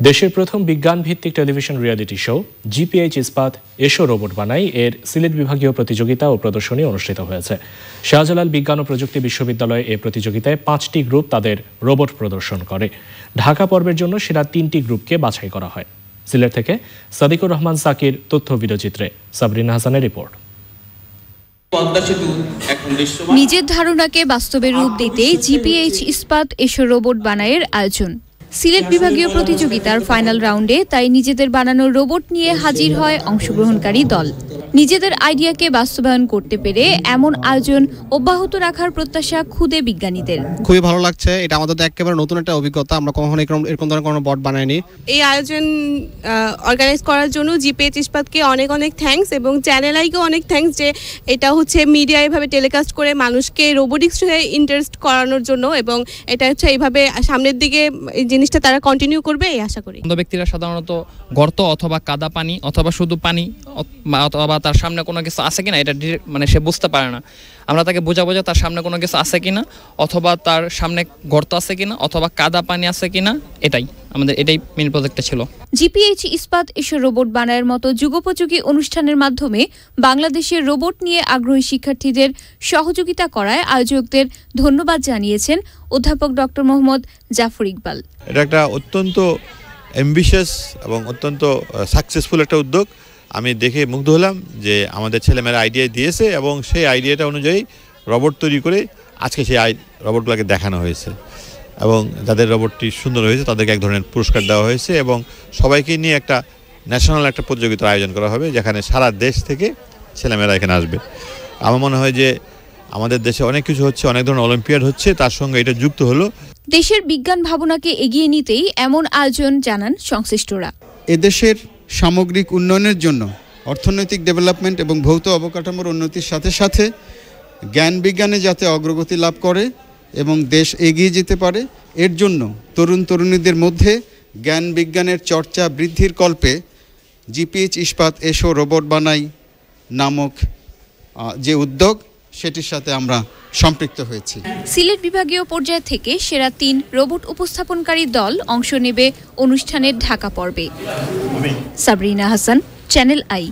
দেশের প্রথম বিজ্ঞান ভিত্তিক টেলিভিশন রিয়েলিটি শো জিপিএইচ ইস্পাত এসো রোবট বানাই এর সিলেট বিভাগীয় প্রতিযোগিতা ও প্রদর্শনী অনুষ্ঠিত হয়েছে। শাহজালাল বিজ্ঞান ও প্রযুক্তি বিশ্ববিদ্যালয়ে এই প্রতিযোগিতায় 5টি গ্রুপ তাদের রোবট প্রদর্শন করে। ঢাকা পর্বের জন্য সেরা 3টি গ্রুপকে বাছাই করা হয়। সিলেট থেকে সাদিকুর রহমান সাকির তথ্য ভিডিওচিত্রে সাবরিনা হাসানের রিপোর্ট। নিজের ধারণাকে বাস্তবে রূপ দিতে জিপিএইচ ইস্পাত এসো রোবট বানাইয়ের আয়োজন। সিলেট বিভাগীয় প্রতিযোগিতার ফাইনাল রাউন্ডে তাই নিজেদের বানানো রোবট নিয়ে হাজির হয় অংশগ্রহণকারী দল। নিজেদের আইডিয়াকে বাস্তবায়ন করতে পেরে এমন আয়োজন অব্যাহত রাখার প্রত্যাশা খুদে বিজ্ঞানীদের। খুবই ভালো লাগছে, এটা আমাদের একেবারে নতুন একটা অভিজ্ঞতা, আমরা কখনো এরকম ধরনের কোনো বট বানাইনি। এই আয়োজন অর্গানাইজ করার জন্য জিপিএইচ ইস্পাতকে অনেক থ্যাঙ্কস এবং চ্যানেল আইকে অনেক থ্যাঙ্কস যে এটা মিডিয়া এভাবে টেলিকাস্ট করে মানুষকে রোবোটিক্সে ইন্টারেস্ট করানোর জন্য, এবং এটা এইভাবে সামনের দিকে এই জিনিসটা তারা কন্টিনিউ করবে এই আশা করি। ব্যক্তিরা সাধারণত গর্ত অথবা কাদা পানি অথবা শুধু পানি অথবা তার সামনে কোনো কিছু আছে কিনা এটা সে বুঝতে পারে না। আমরা তাকে বোঝাবো যে তার সামনে কোনো কিছু আছে কিনা, অথবা তার সামনে গর্ত আছে কিনা, অথবা কাদা পানি আছে কিনা। এটাই মেইন প্রজেক্টটা ছিল। জিপিএইচ ইস্পাত এসো রোবট বানাইয়ের মতো যুগোপযোগী অনুষ্ঠানের মাধ্যমে বাংলাদেশের রোবট নিয়ে আগ্রহী শিক্ষার্থীদের সহযোগিতা করায় আয়োজকদের ধন্যবাদ জানিয়েছেন অধ্যাপক ডক্টর মোহাম্মদ জাফর ইকবাল। এটা একটা অত্যন্ত অ্যাম্বিশিয়াস এবং অত্যন্ত সাকসেসফুল একটা উদ্যোগ। আমি দেখে মুগ্ধ হলাম যে আমাদের ছেলেমেয়েরা আইডিয়া দিয়েছে এবং সেই আইডিয়াটা অনুযায়ী রোবট তৈরি করে আজকে সেই রোবটগুলোকে দেখানো হয়েছে এবং যাদের রোবটটি সুন্দর হয়েছে তাদেরকে এক ধরনের পুরস্কার দেওয়া হয়েছে এবং সবাইকে নিয়ে একটা ন্যাশনাল একটা প্রতিযোগিতার আয়োজন করা হবে যেখানে সারা দেশ থেকে ছেলেমেয়েরা এখানে আসবে। আমার মনে হয় যে আমাদের দেশে অনেক কিছু হচ্ছে, অনেক ধরনের অলিম্পিয়াড হচ্ছে, তার সঙ্গে এটা যুক্ত হলো। দেশের বিজ্ঞান ভাবনাকে এগিয়ে নিতেই এমন আয়োজন জানান সংশ্লিষ্টরা। এদেশের সামগ্রিক উন্নয়নের জন্য অর্থনৈতিক ডেভেলপমেন্ট এবং ভৌত অবকাঠামোর উন্নতির সাথে সাথে জ্ঞান বিজ্ঞানে যাতে অগ্রগতি লাভ করে এবং দেশ এগিয়ে যেতে পারে, এর জন্য তরুণ তরুণীদের মধ্যে জ্ঞান বিজ্ঞানের চর্চা বৃদ্ধির কল্পে জিপিএইচ ইস্পাত এসো রোবট বানাই নামক যে উদ্যোগ সেটির সাথে আমরা সম্পৃক্ত হয়েছি। সিলেট বিভাগীয় পর্যায় থেকে সেরা 3 রোবট উপস্থাপনকারী দল অংশ নেবে অনুষ্ঠানের ঢাকা পর্বে। Sabrina Hasan, channel I.